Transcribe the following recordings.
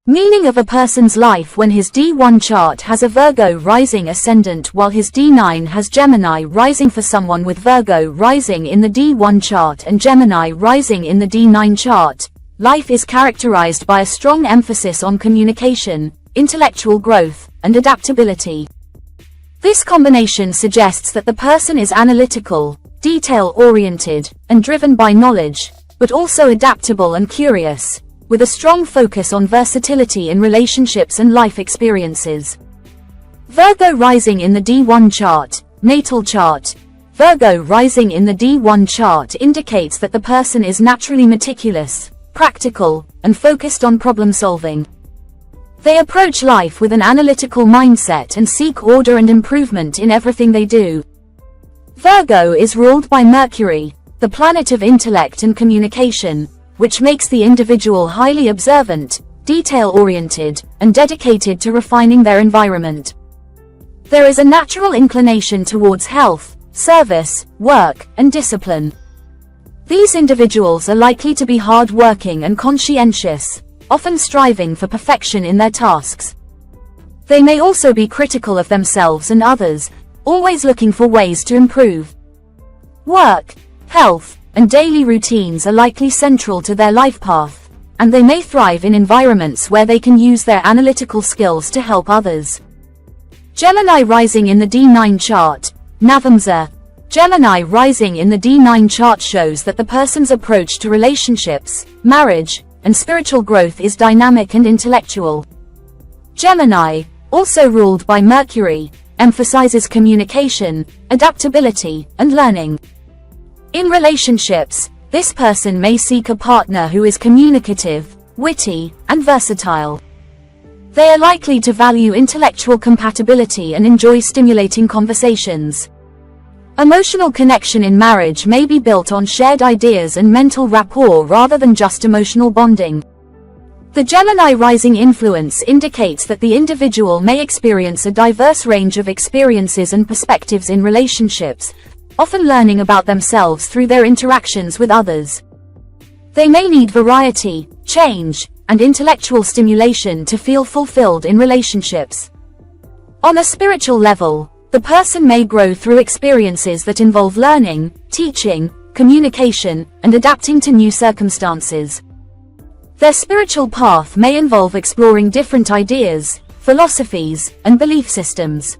Meaning of a person's life when his D1 chart has a Virgo rising ascendant while his D9 has Gemini rising. For someone with Virgo rising in the D1 chart and Gemini rising in the D9 chart, life is characterized by a strong emphasis on communication, intellectual growth, and adaptability. This combination suggests that the person is analytical, detail-oriented, and driven by knowledge, but also adaptable and curious, with a strong focus on versatility in relationships and life experiences. Virgo rising in the D1 chart, natal chart. Virgo rising in the D1 chart indicates that the person is naturally meticulous, practical, and focused on problem solving. They approach life with an analytical mindset and seek order and improvement in everything they do. Virgo is ruled by Mercury, the planet of intellect and communication, which makes the individual highly observant, detail-oriented, and dedicated to refining their environment. There is a natural inclination towards health, service, work, and discipline. These individuals are likely to be hard-working and conscientious, often striving for perfection in their tasks. They may also be critical of themselves and others, always looking for ways to improve. Work, health, and daily routines are likely central to their life path, and they may thrive in environments where they can use their analytical skills to help others. Gemini rising in the D9 chart, navamsa. Gemini rising in the D9 chart shows that the person's approach to relationships, marriage, and spiritual growth is dynamic and intellectual. Gemini, also ruled by Mercury, emphasizes communication, adaptability, and learning. In relationships, this person may seek a partner who is communicative, witty, and versatile. They are likely to value intellectual compatibility and enjoy stimulating conversations. Emotional connection in marriage may be built on shared ideas and mental rapport rather than just emotional bonding. The Gemini rising influence indicates that the individual may experience a diverse range of experiences and perspectives in relationships, often learning about themselves through their interactions with others. They may need variety, change, and intellectual stimulation to feel fulfilled in relationships. On a spiritual level, the person may grow through experiences that involve learning, teaching, communication, and adapting to new circumstances. Their spiritual path may involve exploring different ideas, philosophies, and belief systems.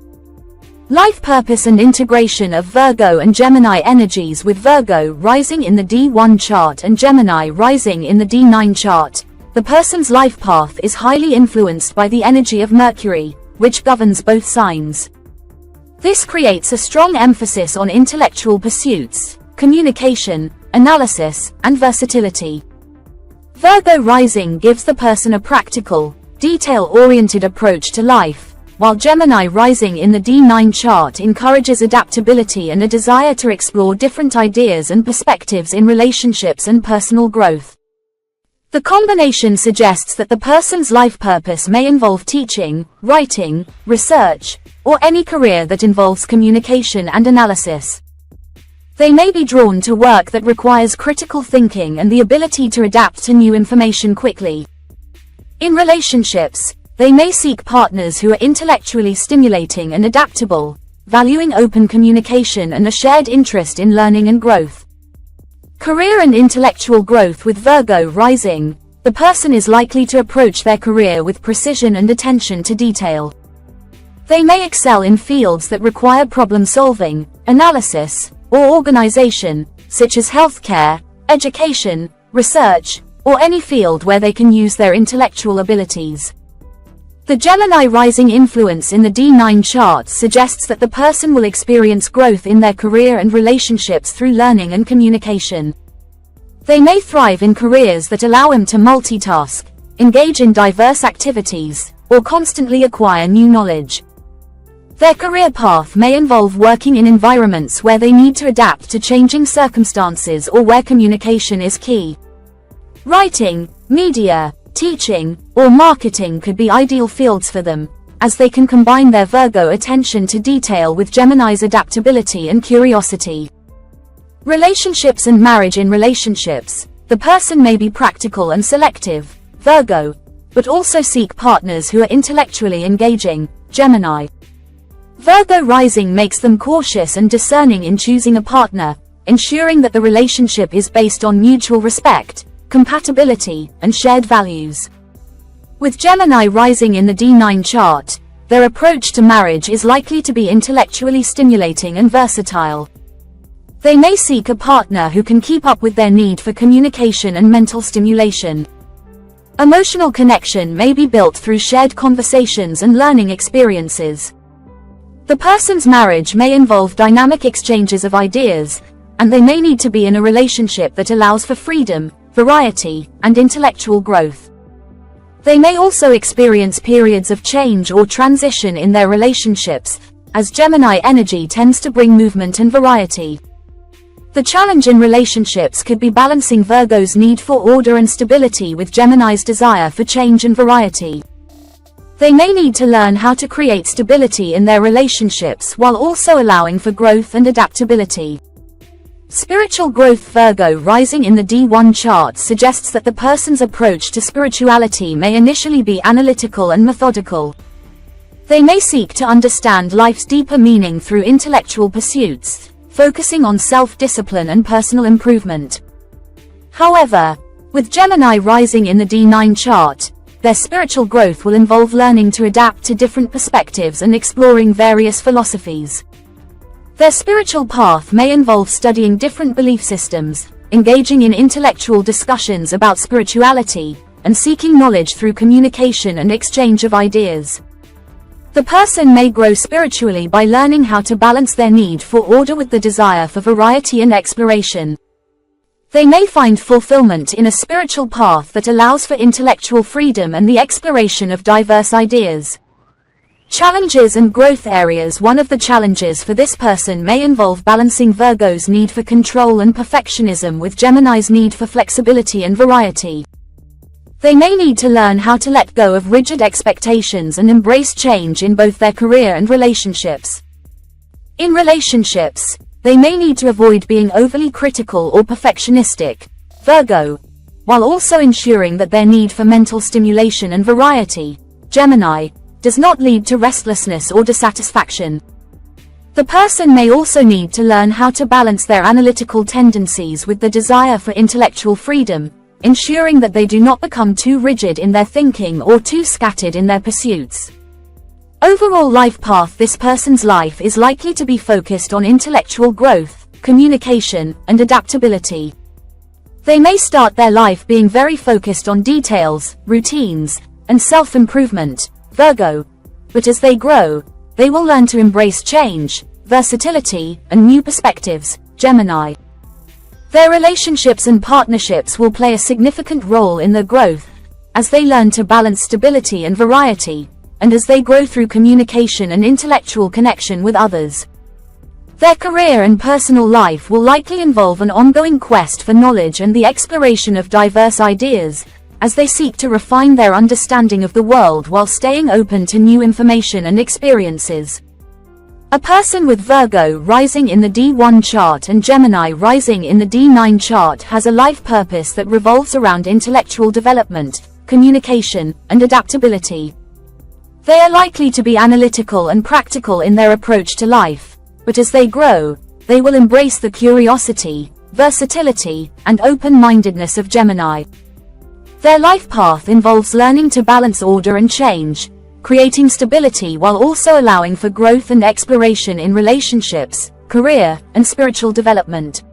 Life purpose and integration of Virgo and Gemini energies. With Virgo rising in the D1 chart and Gemini rising in the D9 chart, the person's life path is highly influenced by the energy of Mercury, which governs both signs. This creates a strong emphasis on intellectual pursuits, communication, analysis, and versatility. Virgo rising gives the person a practical, detail-oriented approach to life, while Gemini rising in the D9 chart encourages adaptability and a desire to explore different ideas and perspectives in relationships and personal growth. The combination suggests that the person's life purpose may involve teaching, writing, research, or any career that involves communication and analysis. They may be drawn to work that requires critical thinking and the ability to adapt to new information quickly. In relationships, they may seek partners who are intellectually stimulating and adaptable, valuing open communication and a shared interest in learning and growth. Career and intellectual growth. With Virgo rising, the person is likely to approach their career with precision and attention to detail. They may excel in fields that require problem-solving, analysis, or organization, such as healthcare, education, research, or any field where they can use their intellectual abilities. The Gemini rising influence in the D9 chart suggests that the person will experience growth in their career and relationships through learning and communication. They may thrive in careers that allow them to multitask, engage in diverse activities, or constantly acquire new knowledge. Their career path may involve working in environments where they need to adapt to changing circumstances or where communication is key. Writing, media, teaching, or marketing could be ideal fields for them, as they can combine their Virgo attention to detail with Gemini's adaptability and curiosity. Relationships and marriage. In relationships, the person may be practical and selective, Virgo, but also seek partners who are intellectually engaging, Gemini. Virgo rising makes them cautious and discerning in choosing a partner, ensuring that the relationship is based on mutual respect, compatibility, and shared values. With Gemini rising in the D9 chart, their approach to marriage is likely to be intellectually stimulating and versatile. They may seek a partner who can keep up with their need for communication and mental stimulation. Emotional connection may be built through shared conversations and learning experiences. The person's marriage may involve dynamic exchanges of ideas, and they may need to be in a relationship that allows for freedom, variety, and intellectual growth. They may also experience periods of change or transition in their relationships, as Gemini energy tends to bring movement and variety. The challenge in relationships could be balancing Virgo's need for order and stability with Gemini's desire for change and variety. They may need to learn how to create stability in their relationships while also allowing for growth and adaptability. Spiritual growth. Virgo rising in the D1 chart suggests that the person's approach to spirituality may initially be analytical and methodical. They may seek to understand life's deeper meaning through intellectual pursuits, focusing on self-discipline and personal improvement. However, with Gemini rising in the D9 chart, their spiritual growth will involve learning to adapt to different perspectives and exploring various philosophies. Their spiritual path may involve studying different belief systems, engaging in intellectual discussions about spirituality, and seeking knowledge through communication and exchange of ideas. The person may grow spiritually by learning how to balance their need for order with the desire for variety and exploration. They may find fulfillment in a spiritual path that allows for intellectual freedom and the exploration of diverse ideas. Challenges and growth areas. One of the challenges for this person may involve balancing Virgo's need for control and perfectionism with Gemini's need for flexibility and variety. They may need to learn how to let go of rigid expectations and embrace change in both their career and relationships. In relationships, they may need to avoid being overly critical or perfectionistic, Virgo, while also ensuring that their need for mental stimulation and variety, Gemini, does not lead to restlessness or dissatisfaction. The person may also need to learn how to balance their analytical tendencies with the desire for intellectual freedom, ensuring that they do not become too rigid in their thinking or too scattered in their pursuits. Overall life path. This person's life is likely to be focused on intellectual growth, communication, and adaptability. They may start their life being very focused on details, routines, and self-improvement, Virgo, but as they grow, they will learn to embrace change, versatility, and new perspectives, Gemini. Their relationships and partnerships will play a significant role in their growth, as they learn to balance stability and variety, and as they grow through communication and intellectual connection with others. Their career and personal life will likely involve an ongoing quest for knowledge and the exploration of diverse ideas, as they seek to refine their understanding of the world while staying open to new information and experiences. A person with Virgo rising in the D1 chart and Gemini rising in the D9 chart has a life purpose that revolves around intellectual development, communication, and adaptability. They are likely to be analytical and practical in their approach to life, but as they grow, they will embrace the curiosity, versatility, and open-mindedness of Gemini. Their life path involves learning to balance order and change, creating stability while also allowing for growth and exploration in relationships, career, and spiritual development.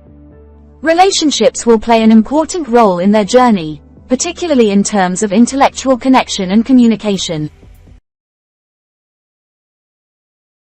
Relationships will play an important role in their journey, particularly in terms of intellectual connection and communication.